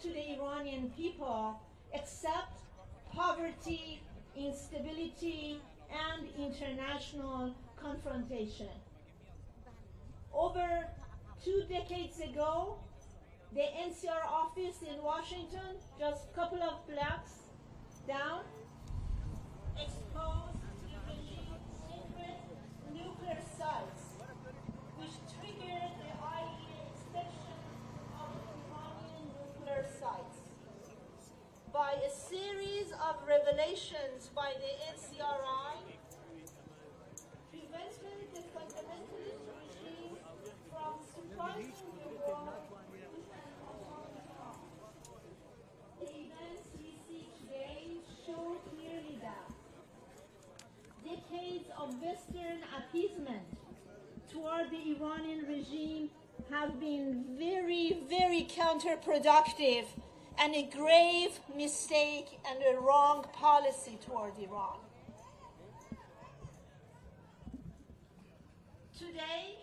to the Iranian people except poverty, instability, and international confrontation. Over 2 decades ago, the NCR office in Washington, just a couple of blocks down, exposed the regime's secret nuclear sites, which triggered the IAEA inspection of Iranian nuclear sites. By a series of revelations by the NCRI, prevented the fundamentalist regime from surprising the world with an atomic bomb. The events we see today show clearly that decades of Western appeasement toward the Iranian regime have been very, very counterproductive and a grave mistake and a wrong policy toward Iran. Today,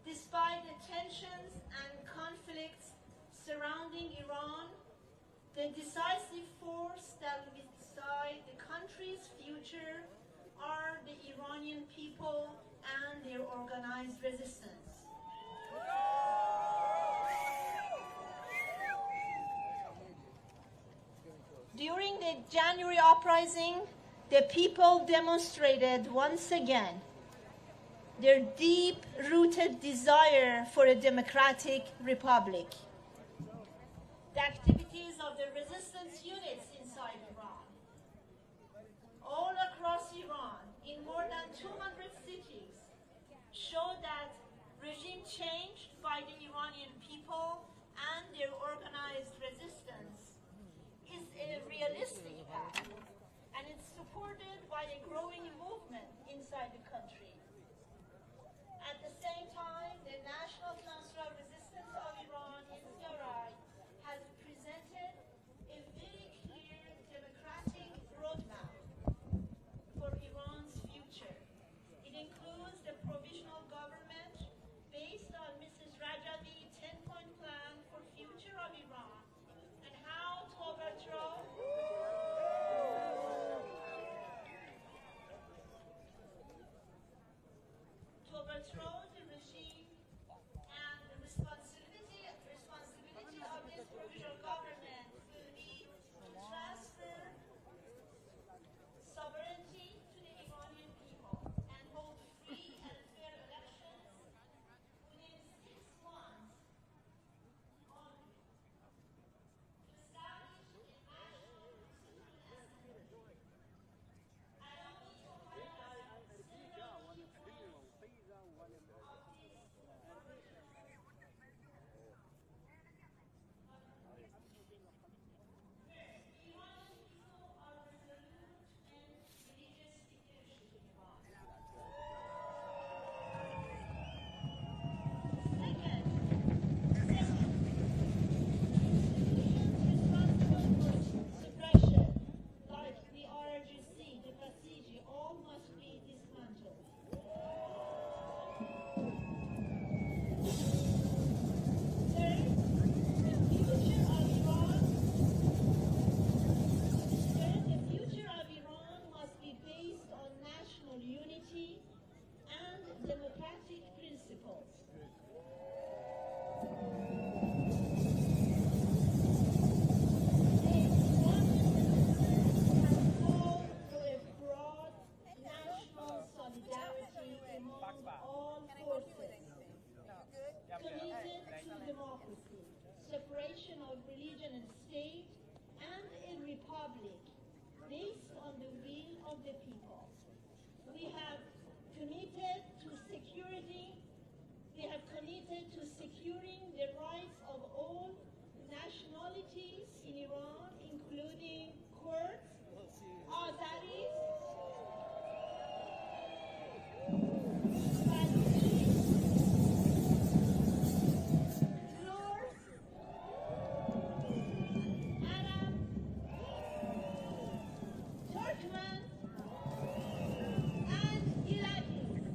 despite the tensions and conflicts surrounding Iran, the decisive force that will decide the country's future are the Iranian people and their organized resistance. During the January uprising, the people demonstrated once again their deep-rooted desire for a democratic republic. The activities of the resistance units inside Iran, all across Iran, in more than 200 cities, show that regime change by the Iranian people and their organized resistance is a realistic path, and it's supported by a growing movement inside the country. At the same time, the National Council of Resistance of Iran, NCRI, has presented a very clear democratic roadmap for Iran's future. It includes the provisional government based on Mrs. Rajavi's 10-point plan for future of Iran and how to overthrow the regime, and the responsibility of this provisional government will be to transfer sovereignty to the Iranian people and hold free and fair elections within 6 months only, to establish a national constituent assembly. I don't need to highlight several key points of this separation of religion and state, and a republic based on the will of the people. We have committed to securing the rights of all nationalities in Iran, including Kurds, Azaris, Turkmen, and Iraqis.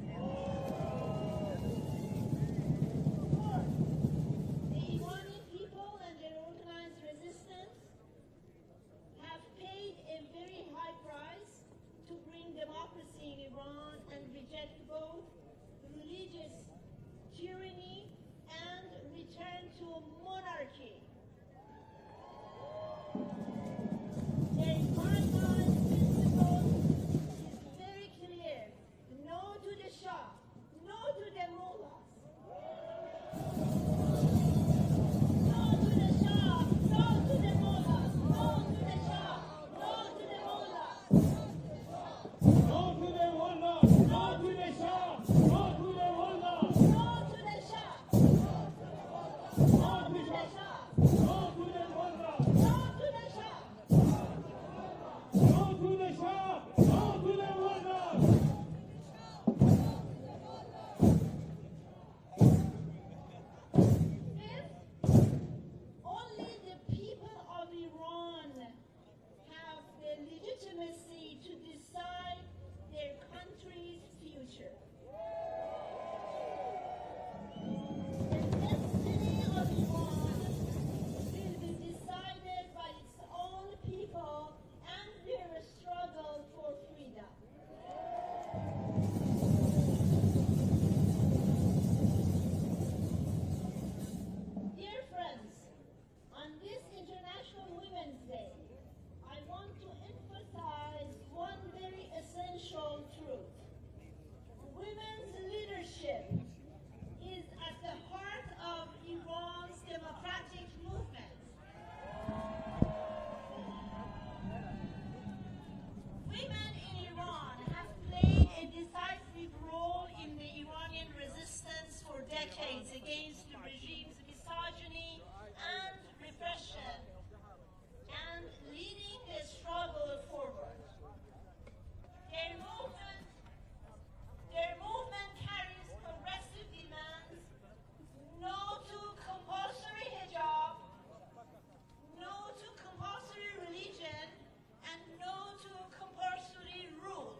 oligarchy. Their final principle is very clear. No to the Shah, no to the mullahs. No to the Shah, no to the mullahs, no to the Shah, no to the mullahs. No to the mullahs, no to the Shah, no to the mullahs. No to the Shah, No to the Shah, no to the mullahs. no to the Shah. No to the Shah, no to the mullahs. If only the people of Iran have the legitimacy to decide their country's future. The destiny of Iran will be decided by its own people and their struggle for freedom. Dear friends, on this International Women's Day, I want to emphasize one very essential truth. Women's leadership is at the heart of Iran's democratic movement. Women in Iran have played a decisive role in the Iranian resistance for decades against the regime's misogyny and repression, and leading the struggle forward. Their movement carries progressive demands: no to compulsory hijab, no to compulsory religion, and no to compulsory rule.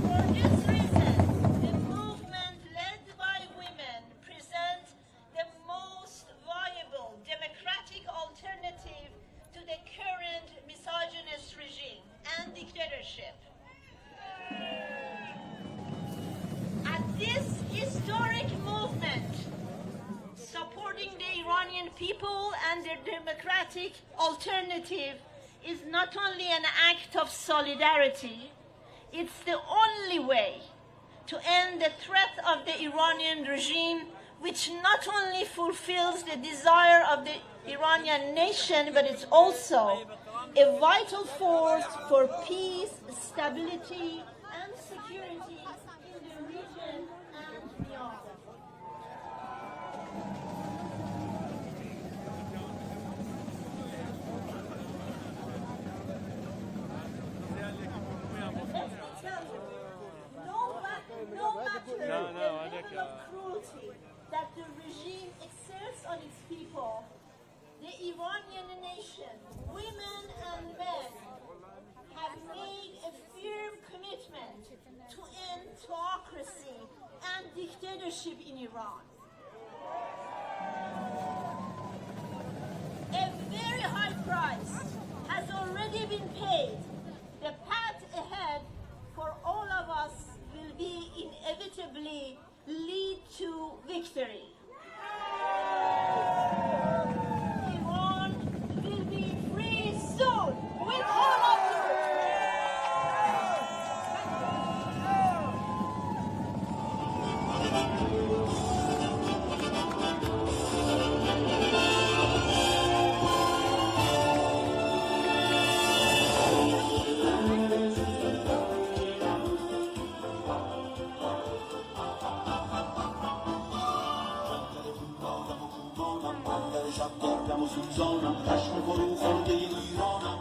For this reason, the movement led by women presents the most viable democratic alternative to the current misogynist regime and dictatorship. At this historic movement, supporting the Iranian people and their democratic alternative is not only an act of solidarity, it's the only way to end the threat of the Iranian regime, which not only fulfills the desire of the Iranian nation, but it's also a vital force for peace, stability, and security in the region and beyond. No matter the level of cruelty that the regime exerts on its people, the Iranian nation, women and men, have made a firm commitment to end autocracy and dictatorship in Iran. A very high price has already been paid. The path ahead for all of us will be inevitably lead to victory. Iran will be free soon with all of you. شب سوزانم خشم فرو خورده ایرانم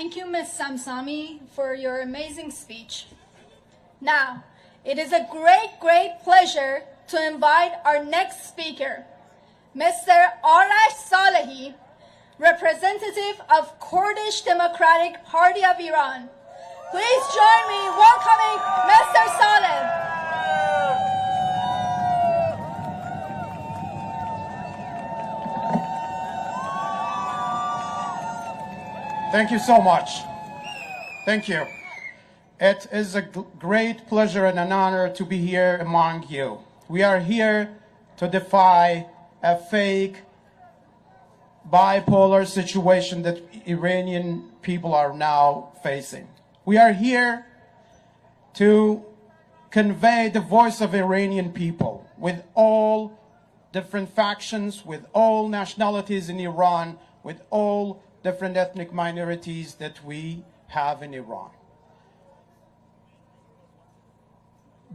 Thank you, Ms. Samsami, for your amazing speech. Now, it is a great pleasure to invite our next speaker, Mr. Arash Salehi, representative of Kurdish Democratic Party of Iran. Please join me in welcoming Mr. Saleh. Thank you so much. Thank you. It is a great pleasure and an honor to be here among you. We are here to defy a fake bipolar situation that Iranian people are now facing. We are here to convey the voice of Iranian people with all different factions, with all nationalities in Iran, with all different ethnic minorities that we have in Iran.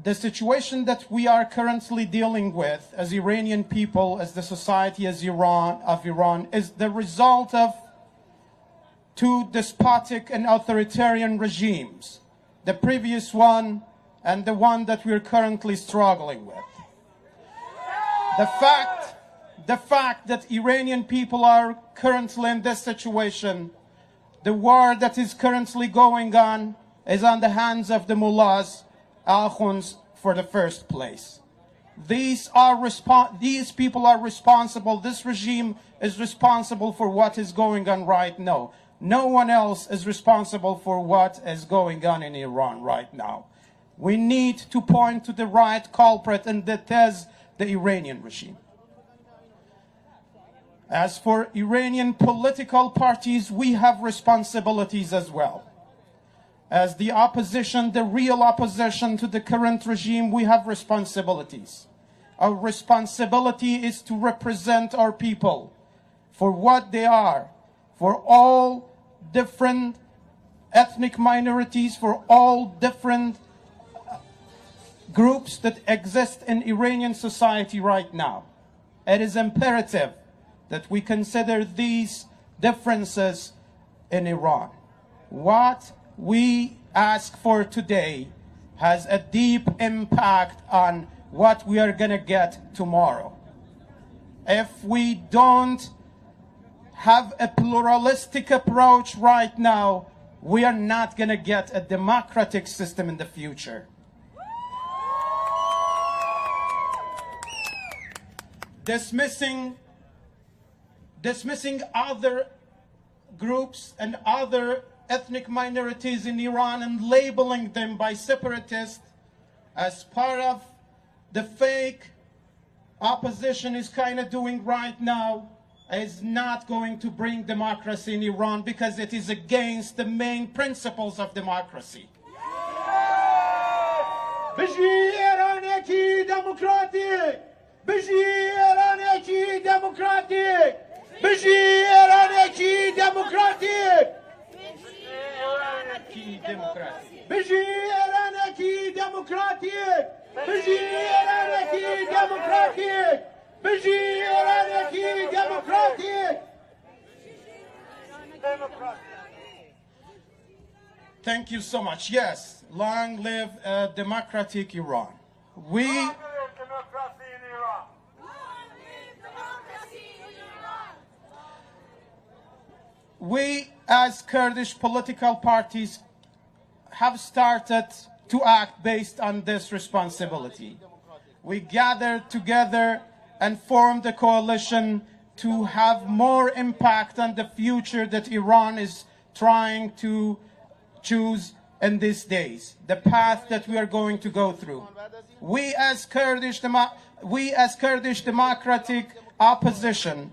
The situation that we are currently dealing with as Iranian people, as the society of Iran, is the result of two despotic and authoritarian regimes, the previous one and the one that we're currently struggling with. The fact that Iranian people are currently in this situation, the war that is currently going on is on the hands of the mullahs, Akhunds, for the first place. These people are responsible. This regime is responsible for what is going on right now. No one else is responsible for what is going on in Iran right now. We need to point to the right culprit, and that is the Iranian regime. As for Iranian political parties, we have responsibilities as well. As the opposition, the real opposition to the current regime, we have responsibilities. Our responsibility is to represent our people for what they are, for all different ethnic minorities, for all different groups that exist in Iranian society right now. It is imperative that we consider these differences in Iran. What we ask for today has a deep impact on what we are going to get tomorrow. If we don't have a pluralistic approach right now, we are not going to get a democratic system in the future. Dismissing other groups and other ethnic minorities in Iran and labeling them by separatists as part of the fake opposition is kind of doing right now is not going to bring democracy in Iran, because it is against the main principles of democracy. Thank you so much. Yes, long live democratic Iran. We, as Kurdish political parties, have started to act based on this responsibility. We gathered together and formed a coalition to have more impact on the future that Iran is trying to choose in these days, the path that we are going to go through. We as Kurdish democratic opposition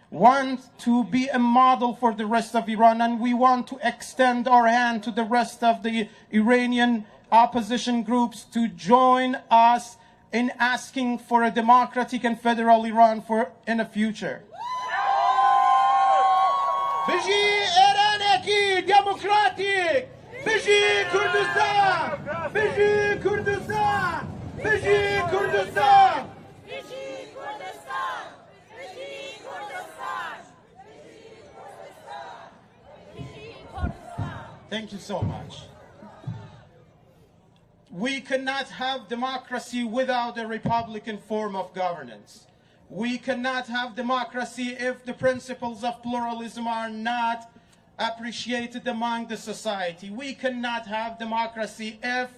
want to be a model for the rest of Iran, and we want to extend our hand to the rest of the Iranian opposition groups to join us in asking for a democratic and federal Iran in the future. Biji Iraneki democratic! Biji Kurdistan! Biji Kurdistan! Biji Kurdistan! Thank you so much. We cannot have democracy without a republican form of governance. We cannot have democracy if the principles of pluralism are not appreciated among the society. We cannot have democracy if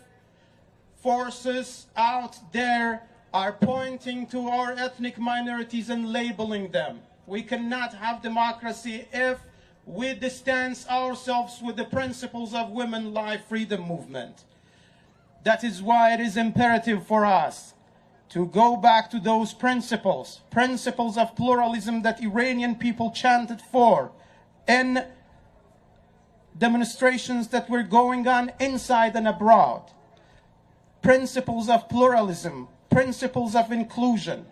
forces out there are pointing to our ethnic minorities and labeling them. We cannot have democracy if we distance ourselves with the principles of women's life freedom movement. That is why it is imperative for us to go back to those principles of pluralism that Iranian people chanted for in demonstrations that were going on inside and abroad. Principles of pluralism, principles of inclusion.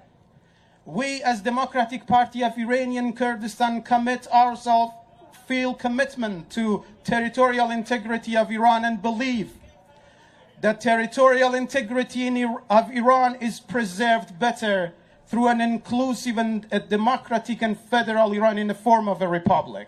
We as Democratic Party of Iranian Kurdistan commit ourselves, feel commitment to territorial integrity of Iran and believe that territorial integrity of Iran is preserved better through an inclusive and a democratic and federal Iran in the form of a republic.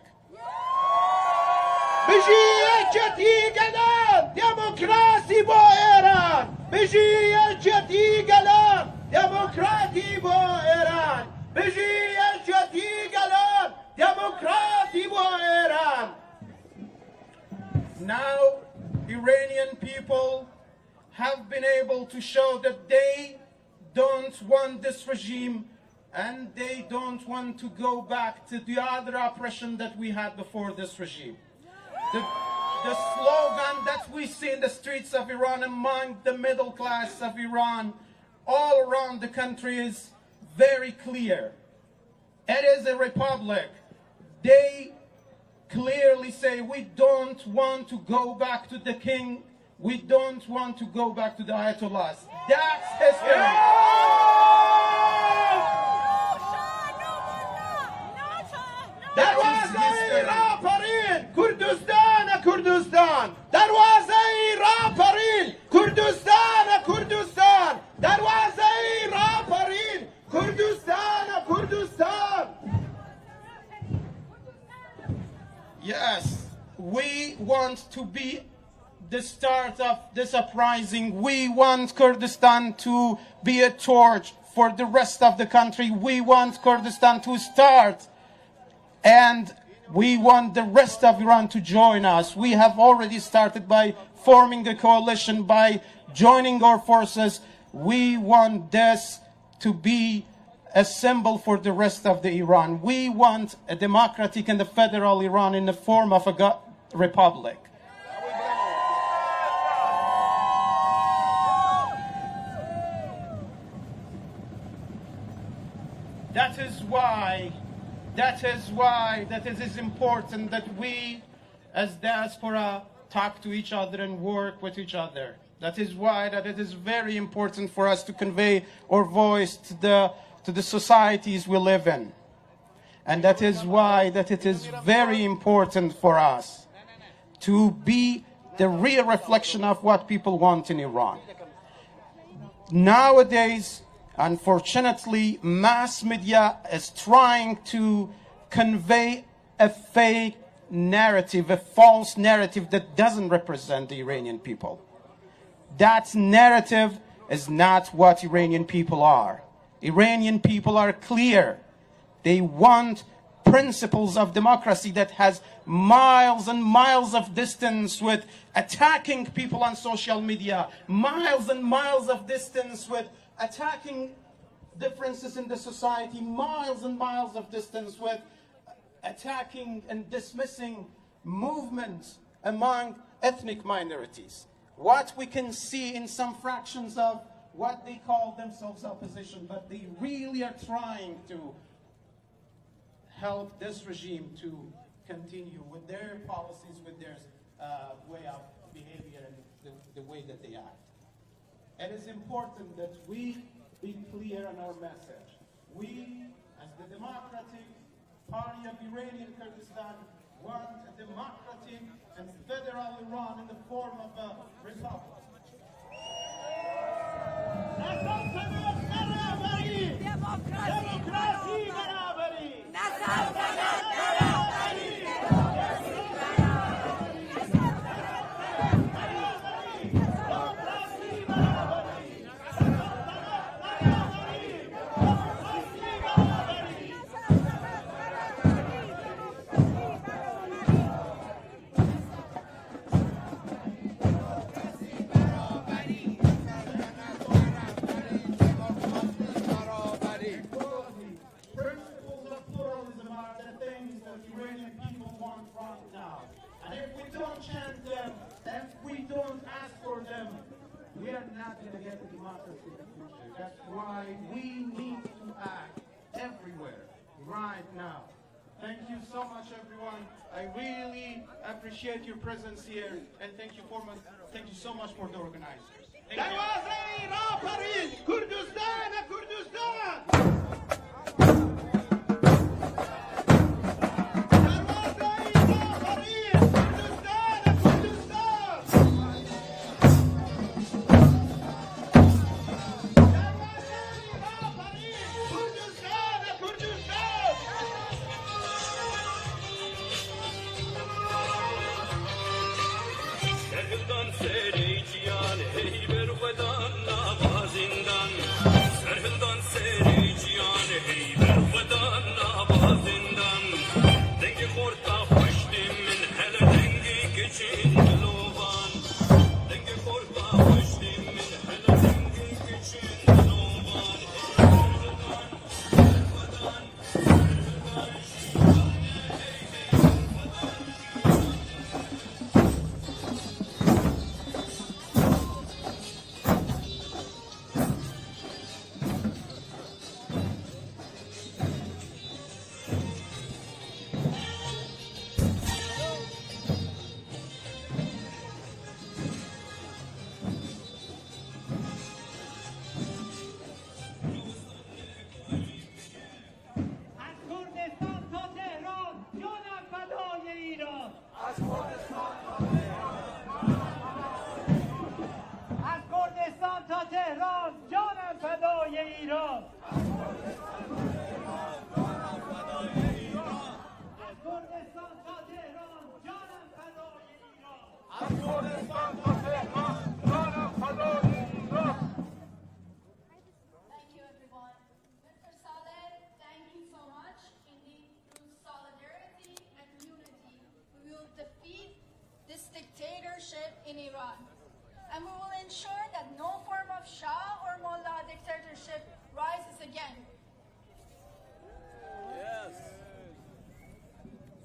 دموکراسی با ایران بجی یکتی گلان دموکراتی با ایران بجی یکتی گلان دموکراتی با ایران. Now Iranian people have been able to show that they don't want this regime and they don't want to go back to the other oppression that we had before this regime. The slogan that we see in the streets of Iran among the middle class of Iran all around the country is very clear. It is a republic. They clearly say we don't want to go back to the king. We don't want to go back to the Ayatollahs. That's history. دروازه را پرین کردستان کردستان دروازه را پرین کردستان کردستان دروازه را پرین کردستان کردستان. Yes, we want to be the start of this uprising. We want Kurdistan to be a torch for the rest of the country. We want Kurdistan to start, and we want the rest of Iran to join us. We have already started by forming a coalition, by joining our forces. We want this to be a symbol for the rest of the Iran. We want a democratic and a federal Iran in the form of a republic. That it is important that we as diaspora talk to each other and work with each other. That is why it is very important for us to convey our voice to the societies we live in. And that is why it is very important for us to be the real reflection of what people want in Iran. Nowadays, unfortunately, mass media is trying to convey a fake narrative, a false narrative that doesn't represent the Iranian people. That narrative is not what Iranian people are. Iranian people are clear. They want principles of democracy that has miles and miles of distance with attacking people on social media, miles and miles of distance with attacking differences in the society, miles and miles of distance with attacking and dismissing movements among ethnic minorities. What we can see in some fractions of what they call themselves opposition, but they really are trying to help this regime to continue with their policies, with their way of behavior and the way that they act. It is important that we be clear on our message. We, as the Democratic Party of Iranian Kurdistan, want a democratic and federal Iran in the form of a republic. دموکراسی برابری And if we don't chant them, if we don't ask for them, we are not going to get the democracy in the future. That's why we need to act everywhere, right now. Thank you so much, everyone. I really appreciate your presence here, and thank you so much for the organizers. Thank you. Kurdistan, Kurdistan! in Iran. And we will ensure that no form of Shah or Mullah dictatorship rises again. Yes.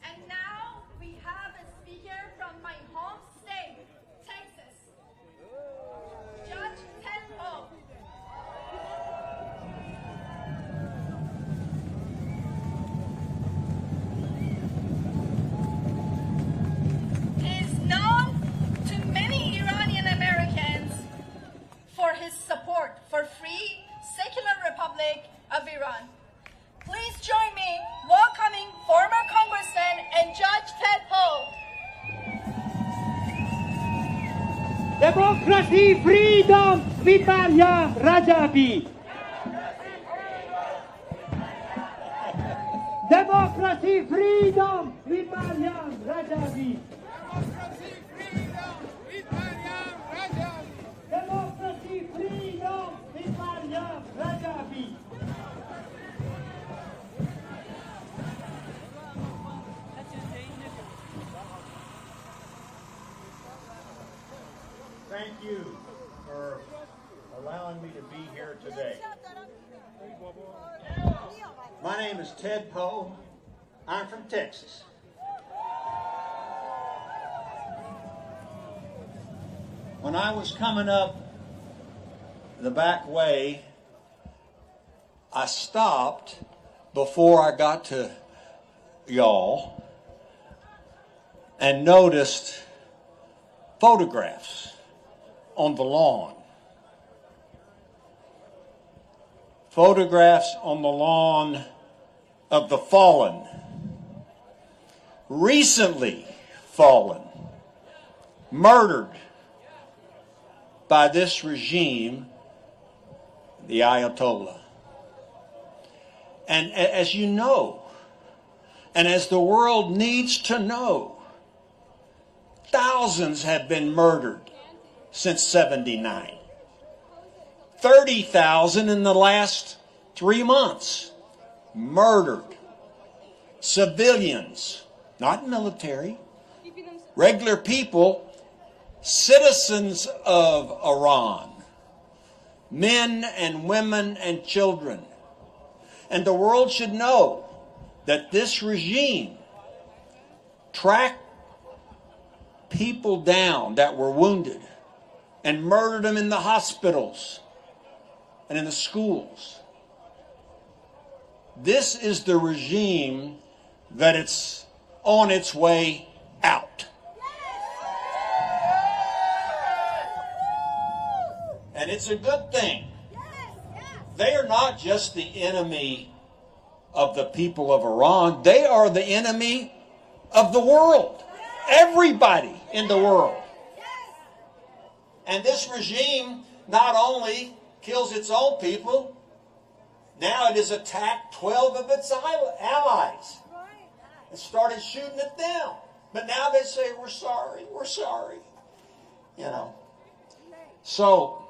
And now we have a speaker from my home state, Texas, Judge Ted Poe. He is known to many Iranian Americans for his support for free, secular Republic of Iran. Please join me welcoming former Congressman and Judge Ted Poe. Democracy, freedom, with Maryam Rajabi. Democracy, freedom, with Maryam Rajabi. Democracy, freedom, with Maryam Rajabi. Thank you for allowing me to be here today. My name is Ted Poe. I'm from Texas. When I was coming up the back way, I stopped before I got to y'all and noticed photographs on the lawn. Photographs on the lawn of the fallen, recently fallen, murdered by this regime, the Ayatollah. And as you know, and as the world needs to know, thousands have been murdered since '79. 30,000 in the last 3 months. Murdered. Civilians, not military, regular people, citizens of Iran, men and women and children. And the world should know that this regime tracked people down that were wounded and murdered them in the hospitals and in the schools. This is the regime that it's on its way out. And it's a good thing. They are not just the enemy of the people of Iran. They are the enemy of the world. Everybody in the world. And this regime not only kills its own people, now it has attacked 12 of its allies and started shooting at them. But now they say, we're sorry. You know. So,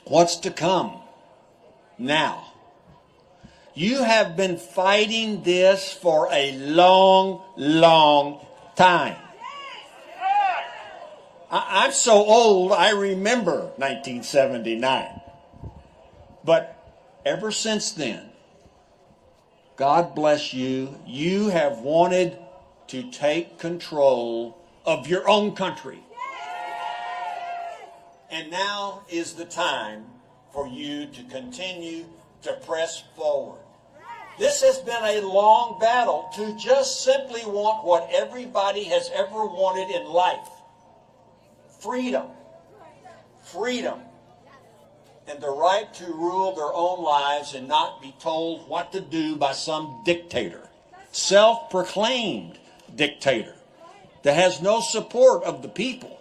what's to come now? You have been fighting this for a long, long time. I'm so old, I remember 1979. But ever since then, God bless you, you have wanted to take control of your own country. And now is the time for you to continue to press forward. This has been a long battle to just simply want what everybody has ever wanted in life. Freedom. Freedom. And the right to rule their own lives and not be told what to do by some dictator. Self-proclaimed dictator that has no support of the people,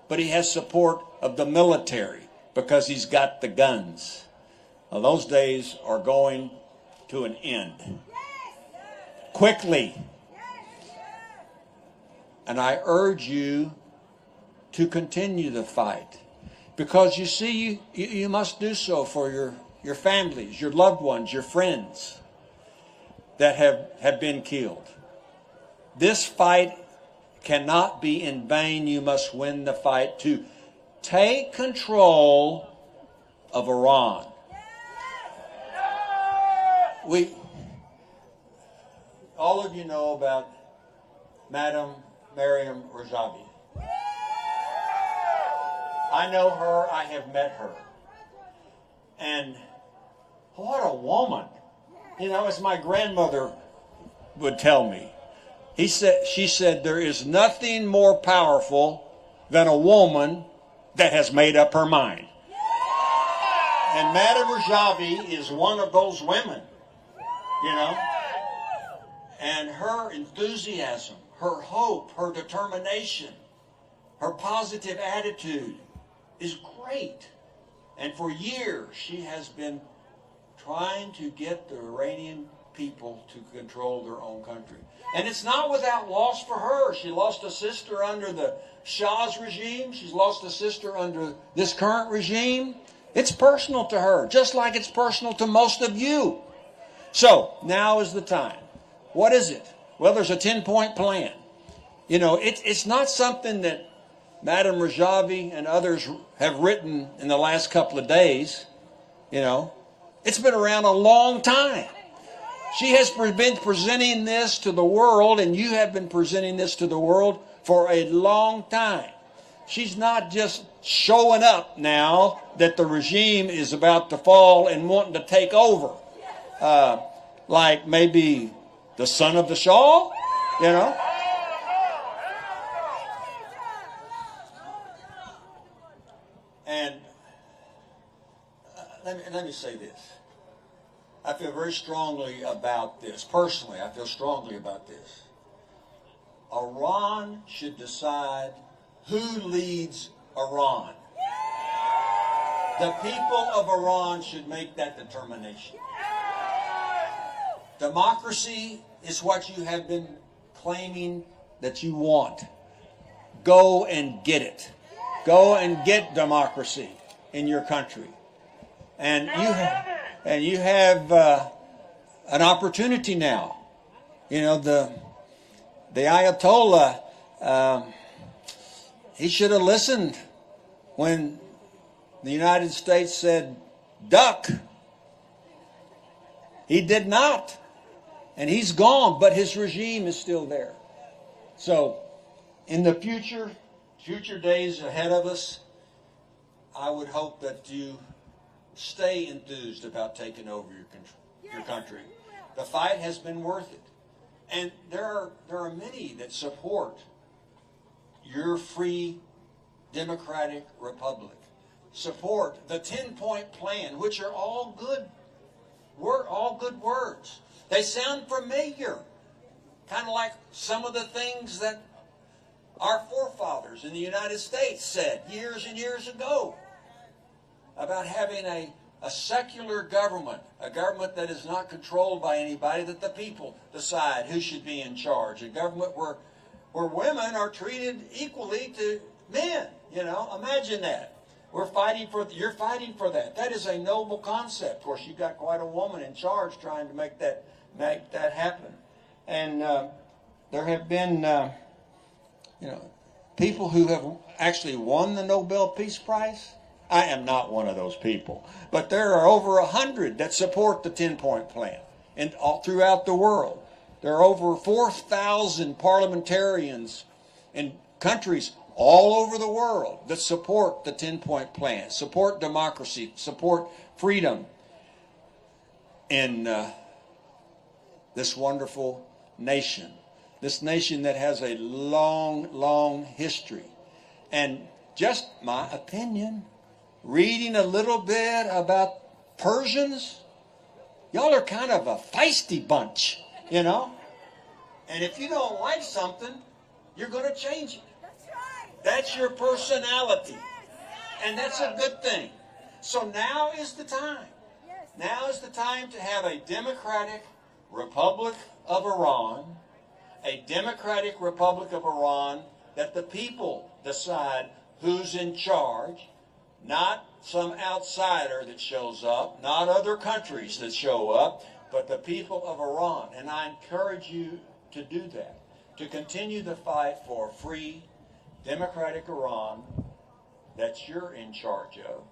but he has support of the military because he's got the guns. Now, those days are going to an end. Quickly. And I urge you to continue the fight. Because you see, you must do so for your families, your loved ones, your friends that have been killed. This fight cannot be in vain. You must win the fight to take control of Iran. All of you know about Madam Maryam Rajavi. I know her, I have met her. And what a woman. You know, as my grandmother would tell me, she said, there is nothing more powerful than a woman that has made up her mind. And Madam Rajavi is one of those women, you know. And her enthusiasm, her hope, her determination, her positive attitude is great. And for years, she has been trying to get the Iranian people to control their own country. And it's not without loss for her. She lost a sister under the Shah's regime. She's lost a sister under this current regime. It's personal to her, just like it's personal to most of you. So, now is the time. What is it? Well, there's a 10-point plan. You know, it's not something that Madam Rajavi and others have written in the last couple of days. You know, it's been around a long time. She has been presenting this to the world, and you have been presenting this to the world for a long time. She's not just showing up now that the regime is about to fall and wanting to take over, like maybe the son of the Shah, you know. And let me say this. I feel very strongly about this. Personally, I feel strongly about this. Iran should decide who leads Iran. The people of Iran should make that determination. Democracy is what you have been claiming that you want. Go and get it. Go and get democracy in your country. And you have an opportunity now. You know, the Ayatollah, he should have listened when the United States said, duck. He did not. And he's gone, but his regime is still there. So, in the future days ahead of us, I would hope that you stay enthused about taking over your country. The fight has been worth it. And there are many that support your free democratic republic, support the 10-point plan, which are all good words. They sound familiar, kind of like some of the things that our forefathers in the United States said years and years ago about having a secular government, a government that is not controlled by anybody, that the people decide who should be in charge, a government where women are treated equally to men. You know, imagine that. You're fighting for that. That is a noble concept. Of course, you've got quite a woman in charge trying to make that happen. And there have been, people who have actually won the Nobel Peace Prize. I am not one of those people, but there are over 100 that support the 10-point plan, and all throughout the world. There are over 4,000 parliamentarians in countries all over the world that support the 10-point plan, support democracy, support freedom in this wonderful nation. This nation that has a long, long history. And just my opinion, reading a little bit about Persians, y'all are kind of a feisty bunch, you know? And if you don't like something, you're going to change it. That's your personality. And that's a good thing. So now is the time. Now is the time to have a democratic Republic of Iran, a democratic Republic of Iran that the people decide who's in charge, not some outsider that shows up, not other countries that show up, but the people of Iran. And I encourage you to do that, to continue the fight for free, democratic Iran that you're in charge of,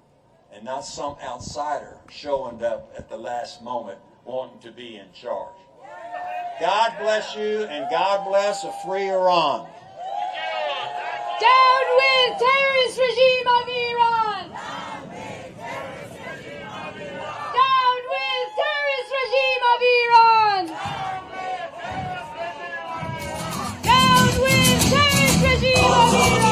and not some outsider showing up at the last moment wanting to be in charge. God bless you, and God bless a free Iran. Down with terrorist regime of Iran! Down with terrorist regime of Iran! Down with terrorist regime of Iran!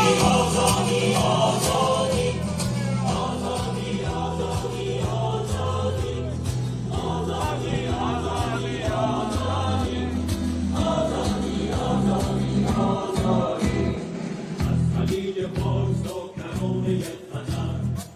خلیج فارس تا کرانه قطر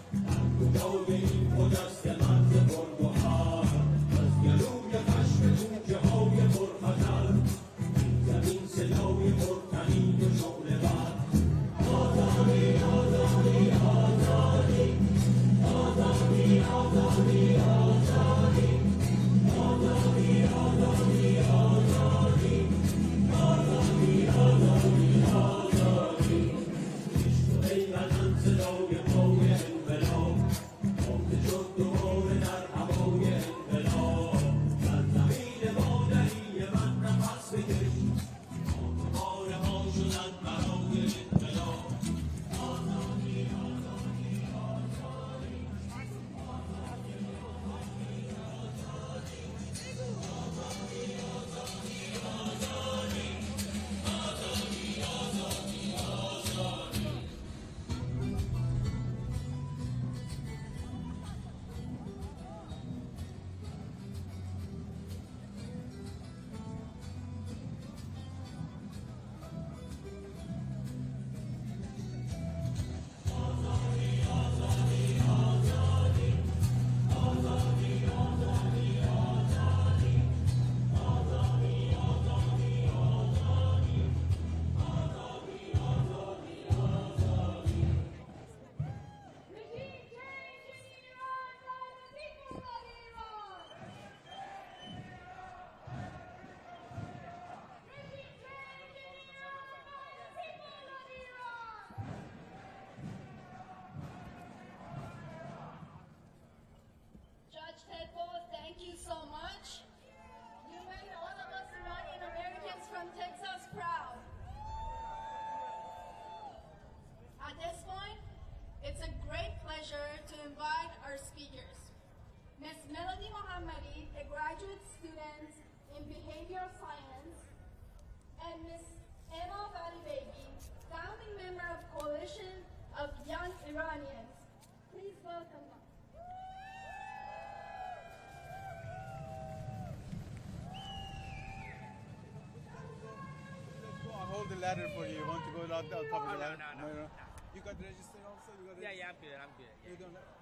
ladder for you. You want to go on top of the ladder? No. You got registered also? You got Yeah, registered? I'm good. You don't have-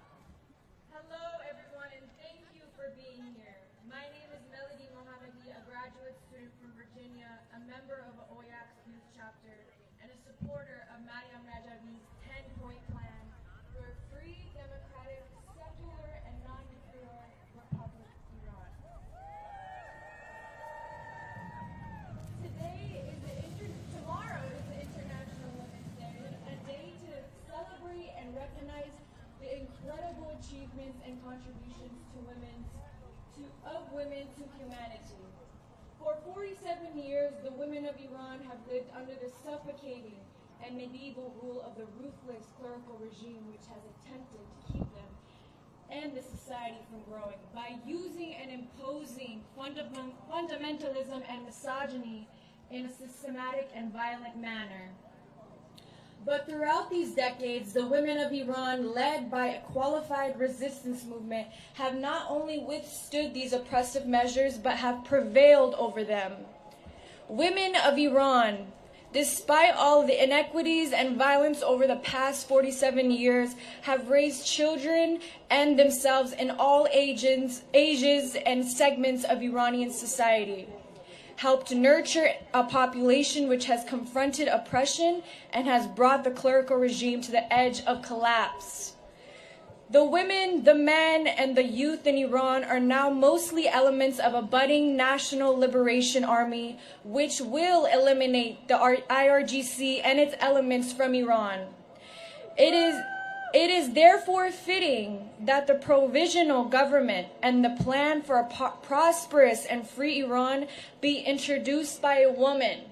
Hello, everyone, and thank you for being here. My name is Melody Mohammadi, a graduate student from Virginia, a member of OYAC's youth chapter, and a supporter of Mariam Rajavi's 10-point plan for a free, democratic, secular, and non-nuclear Republic of Iran. Tomorrow is the International Women's Day, a day to celebrate and recognize the incredible achievements and contributions of women to humanity. For 47 years, the women of Iran have lived under the suffocating and medieval rule of the ruthless clerical regime, which has attempted to keep them and the society from growing by using and imposing fundamentalism and misogyny in a systematic and violent manner. But throughout these decades, the women of Iran, led by a qualified resistance movement, have not only withstood these oppressive measures, but have prevailed over them. Women of Iran, despite all the inequities and violence over the past 47 years, have raised children and themselves in all ages and segments of Iranian society, helped nurture a population which has confronted oppression and has brought the clerical regime to the edge of collapse. The women, the men, and the youth in Iran are now mostly elements of a budding national liberation army, which will eliminate the IRGC and its elements from Iran. It is therefore fitting that the provisional government and the plan for a prosperous and free Iran be introduced by a woman.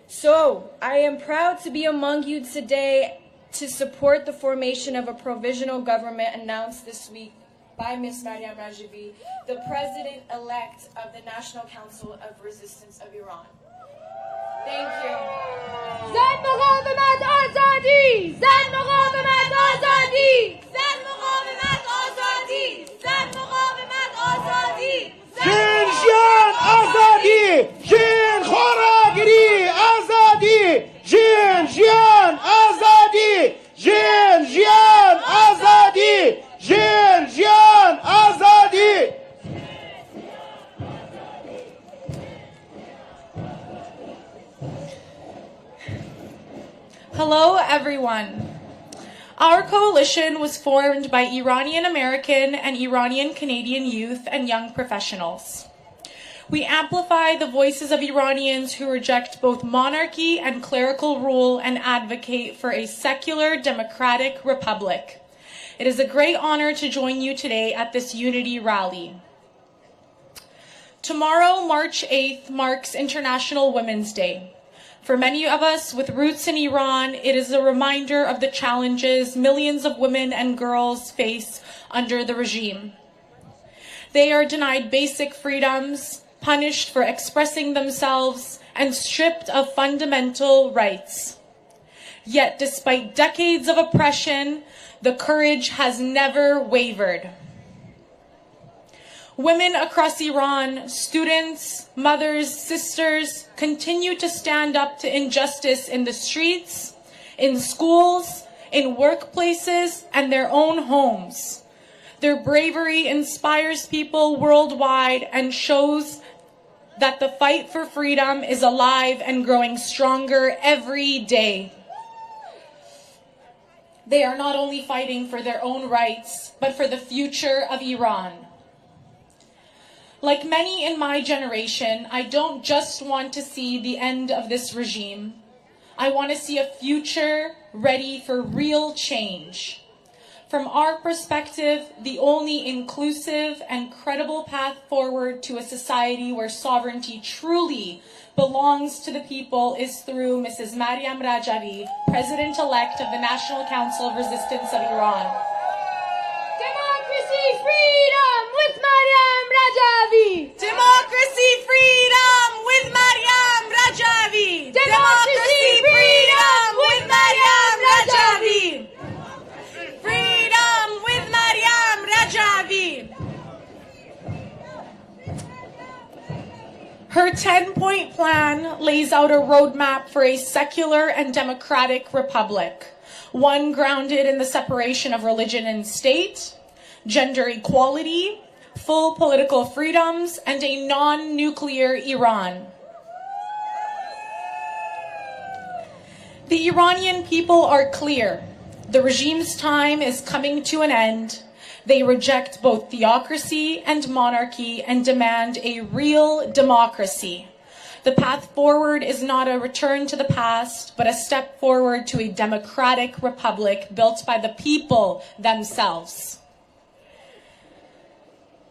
So, I am proud to be among you today to support the formation of a provisional government announced this week by Ms. Mariam Rajavi, the President-elect of the National Council of Resistance of Iran. Thank you. زن مقاومت آزادی! زن مقاومت آزادی! زن مقاومت آزادی! زن مقاومت آزادی! جن جان آزادی جن خوراگری آزادی جن جان آزادی جن جان آزادی جن جان آزادی. Hello, everyone. Our coalition was formed by Iranian American and Iranian Canadian youth and young professionals. We amplify the voices of Iranians who reject both monarchy and clerical rule and advocate for a secular democratic republic. It is a great honor to join you today at this unity rally. Tomorrow, March 8th, marks International Women's Day. For many of us with roots in Iran, it is a reminder of the challenges millions of women and girls face under the regime. They are denied basic freedoms, punished for expressing themselves, and stripped of fundamental rights. Yet, despite decades of oppression, the courage has never wavered. Women across Iran, students, mothers, sisters, continue to stand up to injustice in the streets, in schools, in workplaces, and their own homes. Their bravery inspires people worldwide and shows that the fight for freedom is alive and growing stronger every day. They are not only fighting for their own rights, but for the future of Iran. Like many in my generation, I don't just want to see the end of this regime. I want to see a future ready for real change. From our perspective, the only inclusive and credible path forward to a society where sovereignty truly belongs to the people is through Mrs. Mariam Rajavi, President-elect of the National Council of Resistance of Iran. Democracy, freedom with Mariam Rajavi! Democracy, freedom with Mariam Rajavi! Democracy, freedom with Mariam Rajavi! Freedom with Mariam Rajavi! Her 10-point plan lays out a roadmap for a secular and democratic republic, one grounded in the separation of religion and state, gender equality, full political freedoms, and a non-nuclear Iran. The Iranian people are clear. The regime's time is coming to an end. They reject both theocracy and monarchy and demand a real democracy. The path forward is not a return to the past, but a step forward to a democratic republic built by the people themselves.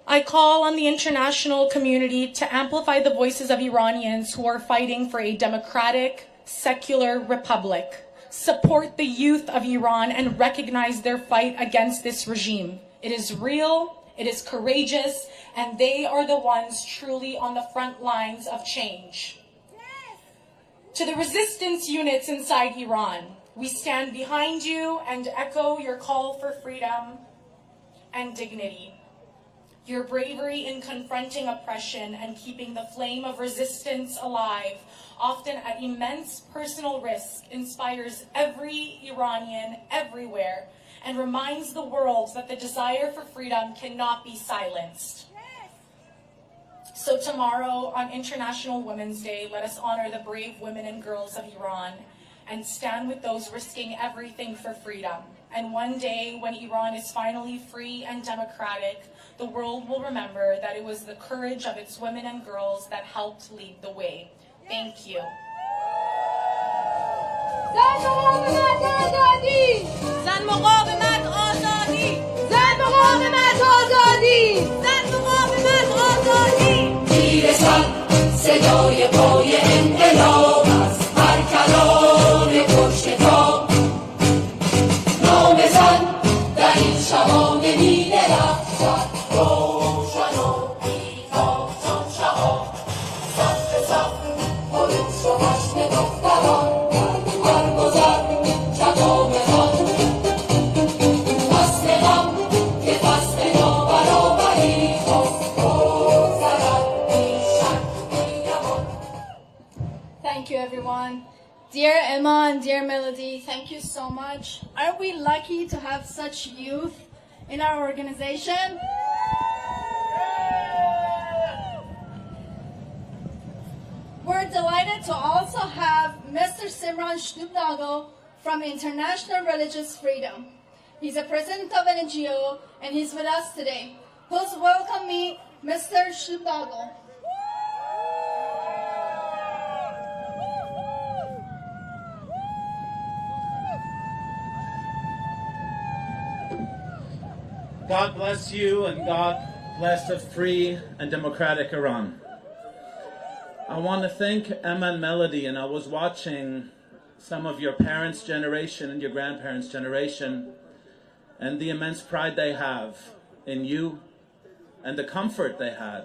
I call on the international community to amplify the voices of Iranians who are fighting for a democratic, secular republic. Support the youth of Iran and recognize their fight against this regime. It is real, it is courageous, and they are the ones truly on the front lines of change. To the resistance units inside Iran, we stand behind you and echo your call for freedom and dignity. Your bravery in confronting oppression and keeping the flame of resistance alive, often at immense personal risk, inspires every Iranian everywhere and reminds the world that the desire for freedom cannot be silenced. So tomorrow, on International Women's Day, let us honor the brave women and girls of Iran and stand with those risking everything for freedom. And one day, when Iran is finally free and democratic, the world will remember that it was the courage of its women and girls that helped lead the way. Thank you. زن مقاومت آزادی زن مقاومت آزادی زن مقاومت آزادی میرسد صدای پای انقلاب از هر کلام کشتگاه نام زن در این شبانه می‌درخشد روشن و بی‌تاب چون شهاب صف به صف خروش و خشم دختران هر گذر شتاب خان فصل غم که فصل نابرابری خواست بگذرد بی شک بی گمان. Thank you, everyone. Dear Emma and dear Melody, thank you so much. Are we lucky to have such youth in our organization? We're delighted to also have Mr. Simran Shnubnago from International Religious Freedom. He's a president of an NGO and he's with us today. Please welcome me, Mr. Shnubnago. God bless you and God bless a free and democratic Iran. I want to thank Emma and Melody, and I was watching some of your parents' generation and your grandparents' generation and the immense pride they have in you and the comfort they had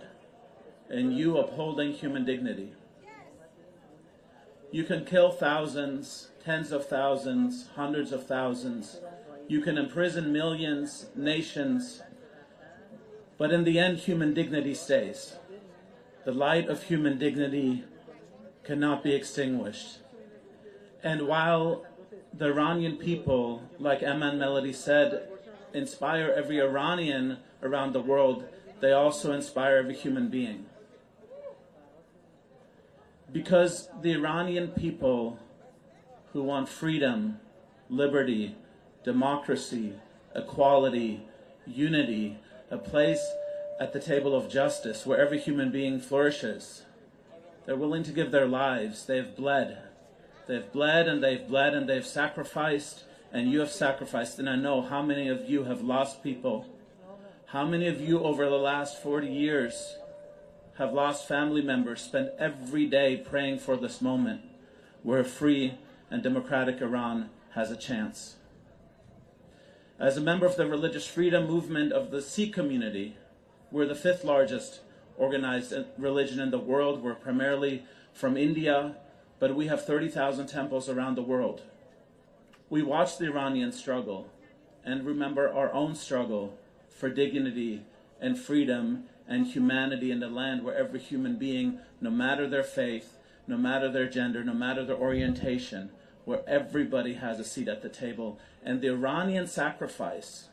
in you upholding human dignity. You can kill thousands, tens of thousands, hundreds of thousands. You can imprison millions, nations, but in the end, human dignity stays. The light of human dignity cannot be extinguished. And while the Iranian people, like Emma and Melody said, inspire every Iranian around the world, they also inspire every human being. Because the Iranian people who want freedom, liberty, democracy, equality, unity, a place at the table of justice where every human being flourishes. They're willing to give their lives. They've bled. They've bled and they've bled and they've sacrificed, and you have sacrificed. And I know how many of you have lost people. How many of you over the last 40 years have lost family members, spent every day praying for this moment where a free and democratic Iran has a chance. As a member of the religious freedom movement of the Sikh community, we're the 5th largest organized religion in the world. We're primarily from India, but we have 30,000 temples around the world. We watch the Iranians struggle and remember our own struggle for dignity and freedom and humanity in the land where every human being, no matter their faith, no matter their gender, no matter their orientation, where everybody has a seat at the table. And the Iranian sacrifice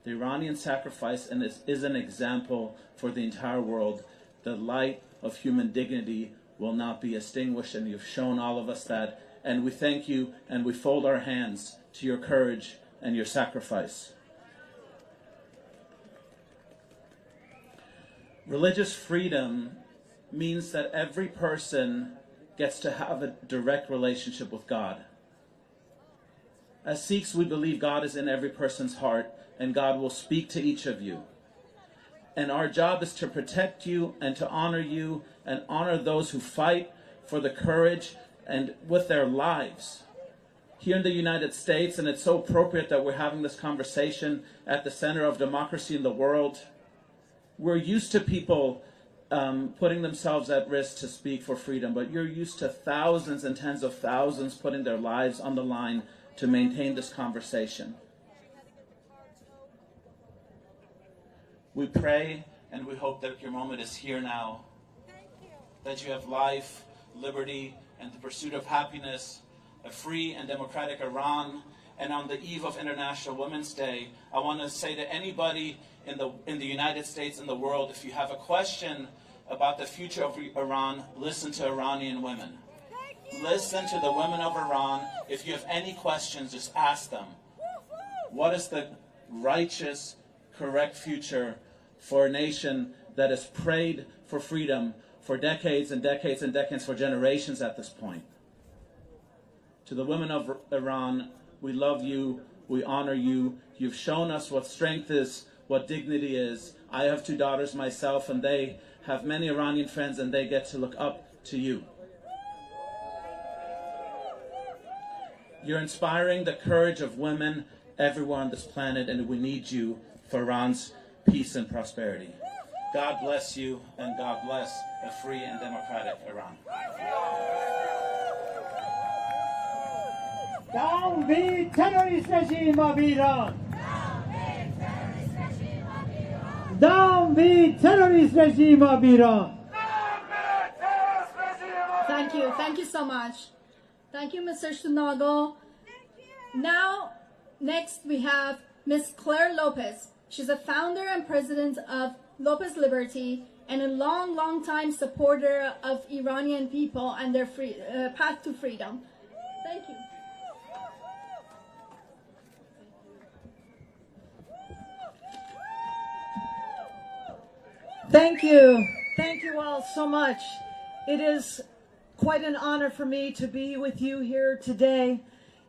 and is an example for the entire world. The light of human dignity will not be extinguished, and you've shown all of us that. And we thank you, and we fold our hands to your courage and your sacrifice. Religious freedom means that every person gets to have a direct relationship with God. As Sikhs, we believe God is in every person's heart, and God will speak to each of you. And our job is to protect you and to honor you and honor those who fight for the courage and with their lives. Here in the United States, and it's so appropriate that we're having this conversation at the center of democracy in the world, we're used to people putting themselves at risk to speak for freedom, but you're used to thousands and tens of thousands putting their lives on the line to maintain this conversation. We pray and we hope that your moment is here now, that you have life, liberty, and the pursuit of happiness, a free and democratic Iran. And on the eve of International Women's Day, I want to say to anybody in the United States and the world, if you have a question about the future of Iran, listen to Iranian women. Listen to the women of Iran. If you have any questions, just ask them. What is the righteous, correct future for a nation that has prayed for freedom for decades and decades and decades, for generations at this point? To the women of Iran, we love you, we honor you. You've shown us what strength is, what dignity is. I have 2 daughters myself, and they have many Iranian friends, and they get to look up to you. You're inspiring the courage of women everywhere on this planet, and we need you for Iran's peace and prosperity. God bless you, and God bless a free and democratic Iran. Down the terrorist regime of Iran! Down the terrorist regime of Iran! Thank you so much. Thank you, Mr. Sunago. Now, next we have Ms. Claire Lopez. She's a founder and president of Lopez Liberty and a long time supporter of Iranian people and their path to freedom. Thank you. Thank you. Thank you all so much. It is quite an honor for me to be with you here today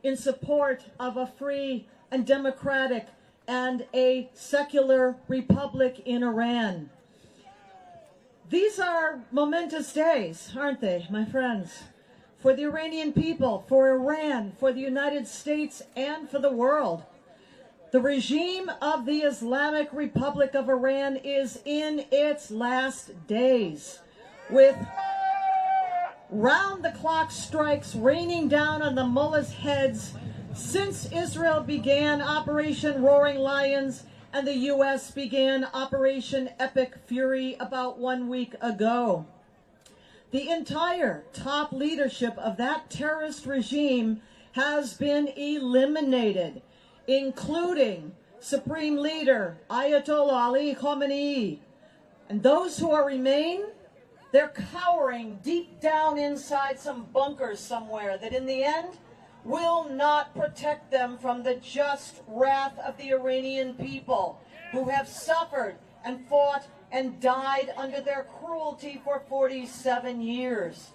in support of a free and democratic and a secular republic in Iran. These are momentous days, aren't they, my friends? For the Iranian people, for Iran, for the United States, and for the world. The regime of the Islamic Republic of Iran is in its last days, with round-the-clock strikes raining down on the mullahs' heads since Israel began Operation Roaring Lions and the U.S. began Operation Epic Fury about 1 week ago. The entire top leadership of that terrorist regime has been eliminated, including Supreme Leader Ayatollah Ali Khamenei. And those who remain, they're cowering deep down inside some bunkers somewhere that in the end will not protect them from the just wrath of the Iranian people who have suffered and fought and died under their cruelty for 47 years.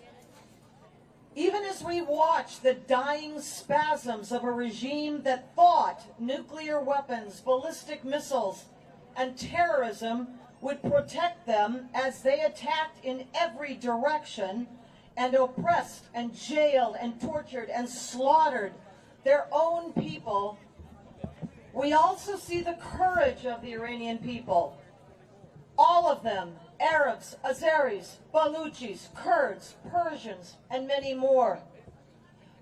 Even as we watch the dying spasms of a regime that thought nuclear weapons, ballistic missiles, and terrorism would protect them as they attacked in every direction and oppressed and jailed and tortured and slaughtered their own people, we also see the courage of the Iranian people. All of them, Arabs, Azeris, Baluchis, Kurds, Persians, and many more,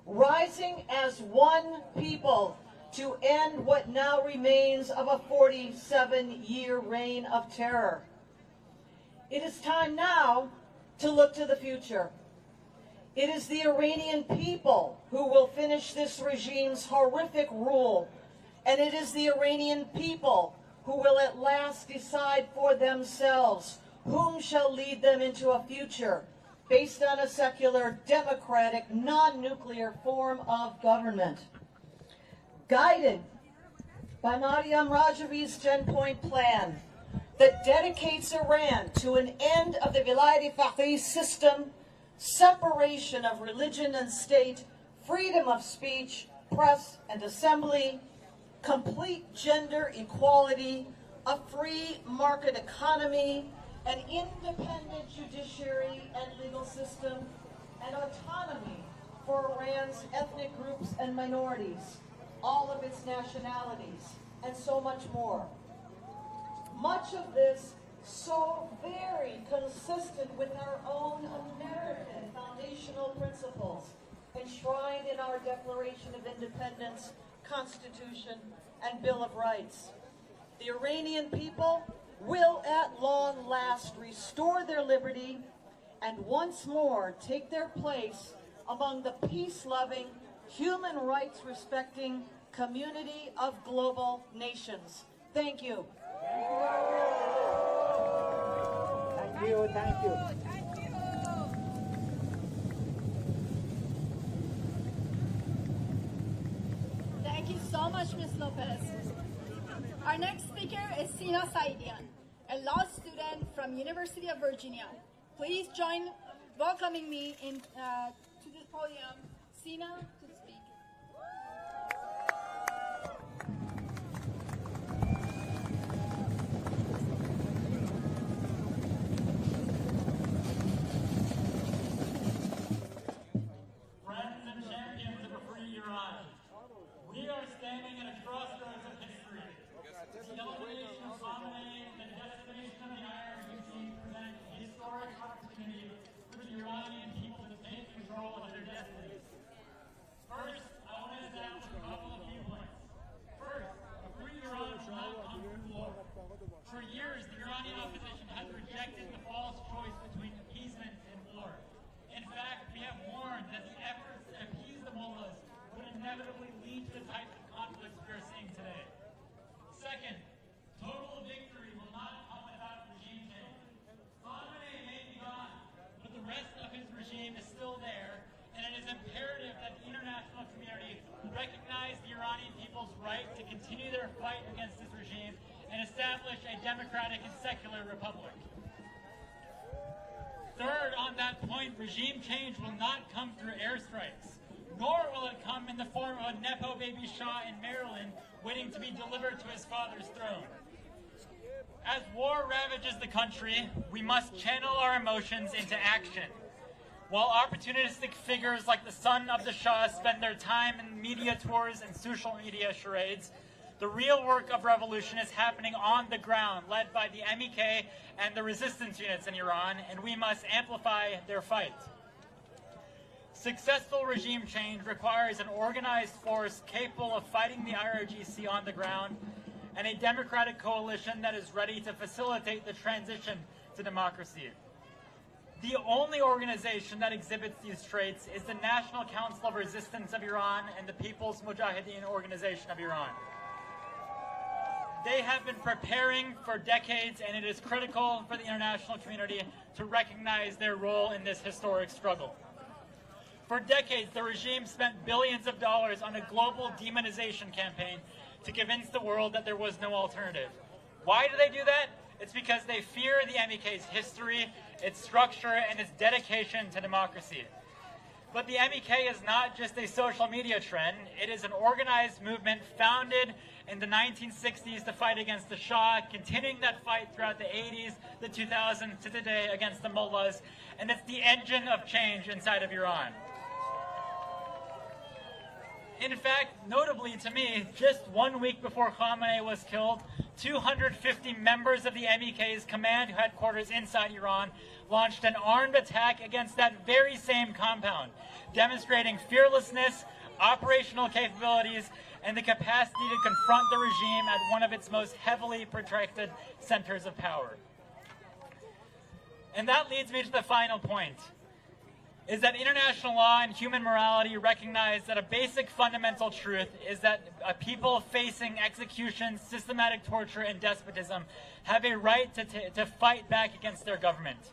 rising as one people to end what now remains of a 47-year reign of terror. It is time now to look to the future. It is the Iranian people who will finish this regime's horrific rule, and it is the Iranian people who will at last decide for themselves whom shall lead them into a future based on a secular, democratic, non-nuclear form of government. Guided by Mariam Rajavi's 10-point plan that dedicates Iran to an end of the Vilayat-e-Faqih system, separation of religion and state, freedom of speech, press and assembly, complete gender equality, a free market economy, an independent judiciary and legal system, and autonomy for Iran's ethnic groups and minorities, all of its nationalities, and so much more. Much of this so very consistent with our own American foundational principles enshrined in our Declaration of Independence, Constitution, and Bill of Rights. The Iranian people will at long last restore their liberty and once more take their place among the peace-loving, human rights respecting community of global nations. Thank you. Thank you, thank you. Thank you so much, Ms. Lopez. Our next speaker is Sina Saidian, a law student from University of Virginia. Please join welcoming me to the podium, Sina, to speak. Friends and champions of a free Iran, we are standing at a crossroads of history. The elimination of Khamenei and the decimation of the Iron regime present a historic opportunity for the Iranian people to take control of their destinies. First, I want to establish a couple of key points. First, a free Iran will not come through war. For years, the Iranian opposition has rejected the false choice between appeasement and war. In fact, we have warned that the efforts to appease the mullahs would inevitably lead to the types of conflicts we are seeing today. Second, total victory will not come without regime change. Khamenei may be gone, but the rest of his regime is still there, and it is imperative that the international community recognize the Iranian people's right to continue their fight against this regime and establish a democratic and secular republic. Third, on that point, regime change will not come through airstrikes, nor will it come in the form of a Nepo baby Shah in Maryland waiting to be delivered to his father's throne. As war ravages the country, we must channel our emotions into action. While opportunistic figures like the son of the Shah spend their time in media tours and social media charades, the real work of revolution is happening on the ground, led by the MEK and the resistance units in Iran, and we must amplify their fight. Successful regime change requires an organized force capable of fighting the IRGC on the ground and a democratic coalition that is ready to facilitate the transition to democracy. The only organization that exhibits these traits is the National Council of Resistance of Iran and the People's Mujahideen Organization of Iran. They have been preparing for decades, and it is critical for the international community to recognize their role in this historic struggle. For decades, the regime spent billions of dollars on a global demonization campaign to convince the world that there was no alternative. Why do they do that? It's because they fear the MEK's history, its structure, and its dedication to democracy. But the MEK is not just a social media trend. It is an organized movement founded in the 1960s to fight against the Shah, continuing that fight throughout the 80s, the 2000s, to today against the mullahs, and it's the engine of change inside of Iran. In fact, notably to me, just 1 week before Khamenei was killed, 250 members of the MEK's command headquarters inside Iran launched an armed attack against that very same compound, demonstrating fearlessness, operational capabilities, and the capacity to confront the regime at one of its most heavily protected centers of power. And that leads me to the final point, is that international law and human morality recognize that a basic fundamental truth is that a people facing execution, systematic torture, and despotism have a right to fight back against their government.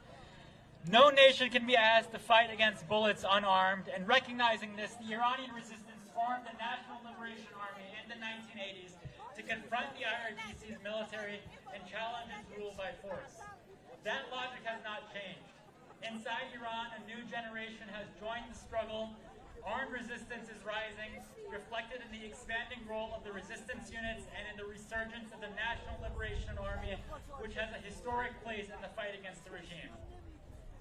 No nation can be asked to fight against bullets unarmed, and recognizing this, the Iranian resistance formed the National Liberation Army in the 1980s to confront the IRGC's military and challenge its rule by force. That logic has not changed. Inside Iran, a new generation has joined the struggle. Armed resistance is rising, reflected in the expanding role of the resistance units and in the resurgence of the National Liberation Army, which has a historic place in the fight against the regime.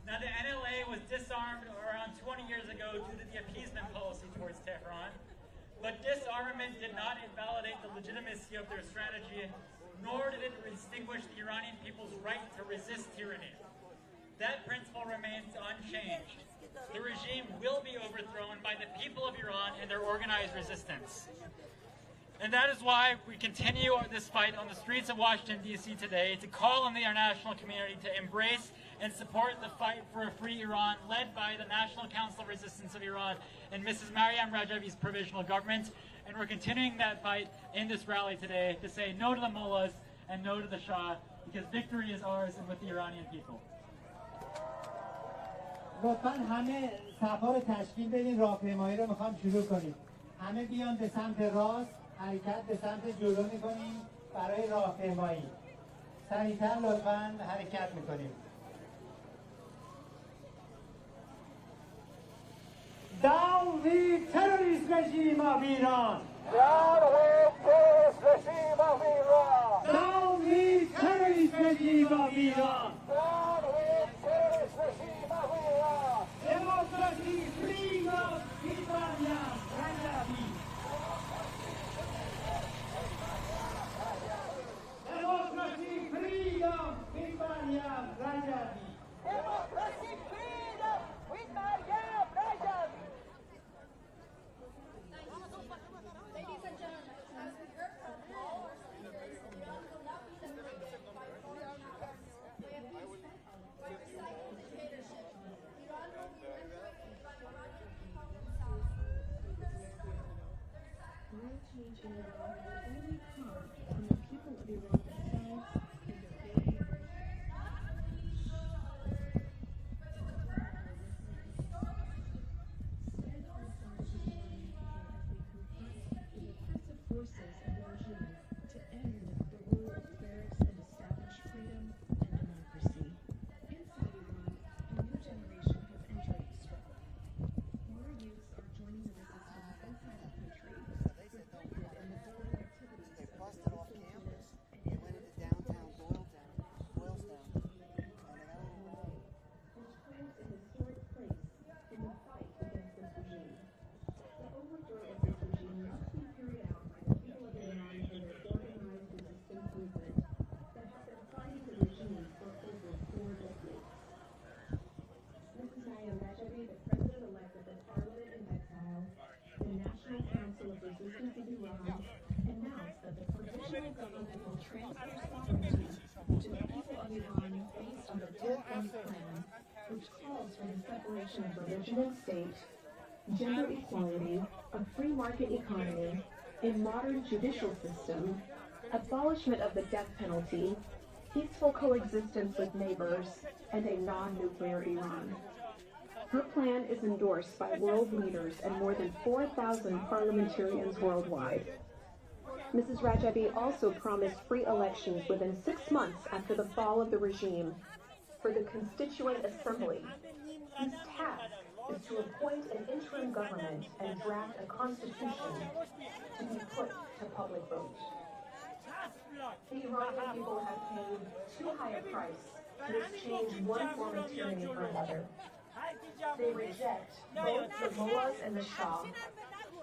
Now, the NLA was disarmed around 20 years ago due to the appeasement policy towards Tehran, but disarmament did not invalidate the legitimacy of their strategy, nor did it extinguish the Iranian people's right to resist tyranny. That principle remains unchanged. The regime will be overthrown by the people of Iran and their organized resistance. And that is why we continue this fight on the streets of Washington, D.C. today to call on the international community to embrace and support the fight for a free Iran led by the National Council of Resistance of Iran and Mrs. Maryam Rajavi's provisional government. And we're continuing that fight in this rally today to say no to the mullahs and no to the Shah, because victory is ours and with the Iranian people. لطفاً همه صفا رو تشکیل بدین، راهپیمایی رو میخوام شروع کنیم. همه بیان به سمت راست، حرکت به سمت جلو میکنیم برای راهپیمایی. سریعتر لطفاً حرکت میکنیم. Down the terrorist regime of Iran! Down with terrorist regime of Iran! Down the terrorist regime of Iran! Down with terrorist regime of Iran! Democracy, freedom, Iranian, Rajavi! Democracy, freedom, Iranian, Rajavi! Democracy, freedom, with Maryam Rajavi! Ladies and gentlemen, as we heard from all our speakers, Iran will not be liberated by foreign powers, by appeasement, by recycled dictatorship. Iran will be liberated by Iranian people themselves. Real change in Iran will only come from the people of Iran themselves and their daily forces of the regime to end the rule of clerics and establish freedom and democracy. Inside Iran, a new generation has entered the struggle. More youths are joining the resistance inside the country, reflected in the daily activities of the resistance units and went into downtown Boylestown, which holds a historic place in the fight against this regime. The overthrow of this regime must be carried out by the people of Iran and their organized resistance movement that have been fighting the regime for over 4 decades. Mrs. Maryam Rajavi, the president-elect of the Parliament in Exile, the National Council of Resistance of Iran, announced that the provisional government will transfer sovereignty to the people of Iran based on the 10-point plan, which calls for the separation of religion and state, gender equality, a free market economy, a modern judicial system, abolishment of the death penalty, peaceful coexistence with neighbors, and a non-nuclear Iran. Her plan is endorsed by world leaders and more than 4,000 parliamentarians worldwide. Mrs. Rajavi also promised free elections within 6 months after the fall of the regime for the Constituent Assembly, whose task is to appoint an interim government and draft a constitution to be put to public vote. The Iranian people have paid too high a price to exchange one form of tyranny for another. They reject both the mullahs and the Shah.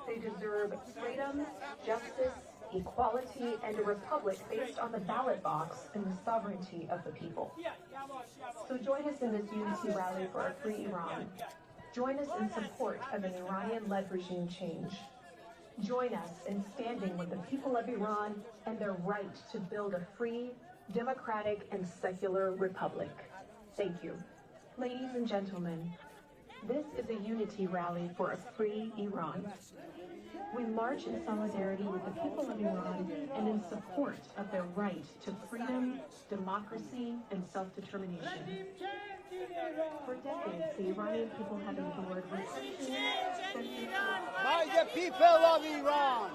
They deserve freedom, justice, equality, and a republic based on the ballot box and the sovereignty of the people. So join us in this unity rally for a free Iran. Join us in support of an Iranian-led regime change. Join us in standing with the people of Iran and their right to build a free, democratic, and secular republic. Thank you. Ladies and gentlemen, this is a unity rally for a free Iran. We march in solidarity with the people of Iran and in support of their right to freedom, democracy, and self-determination. For decades, the Iranian people have endured repression by the people of Iran.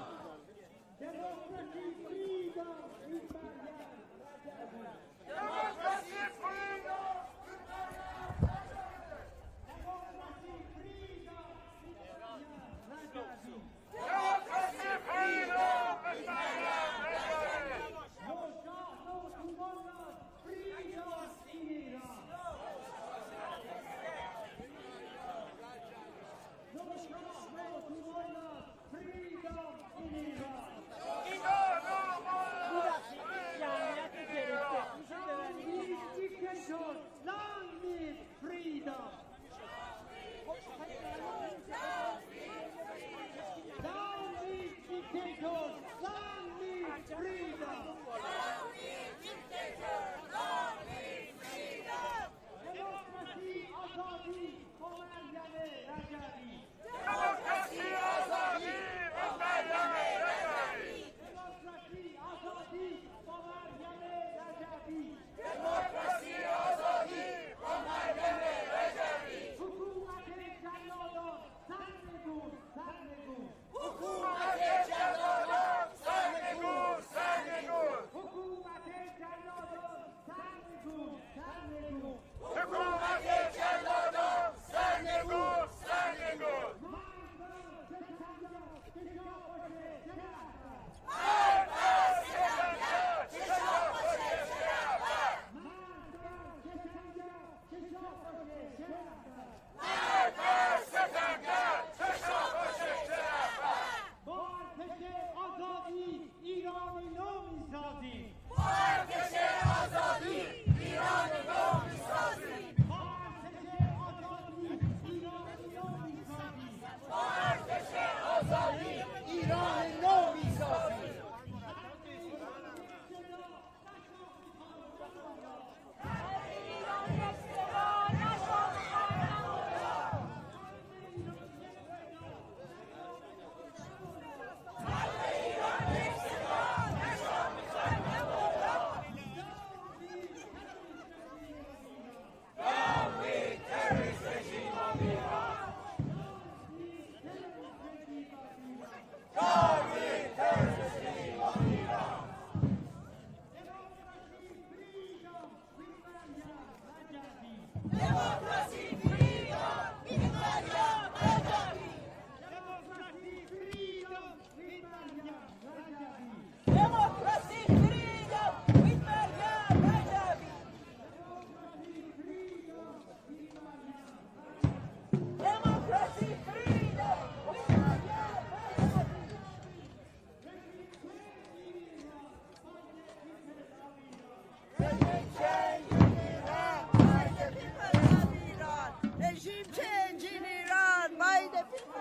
Regime change in Iran by the people.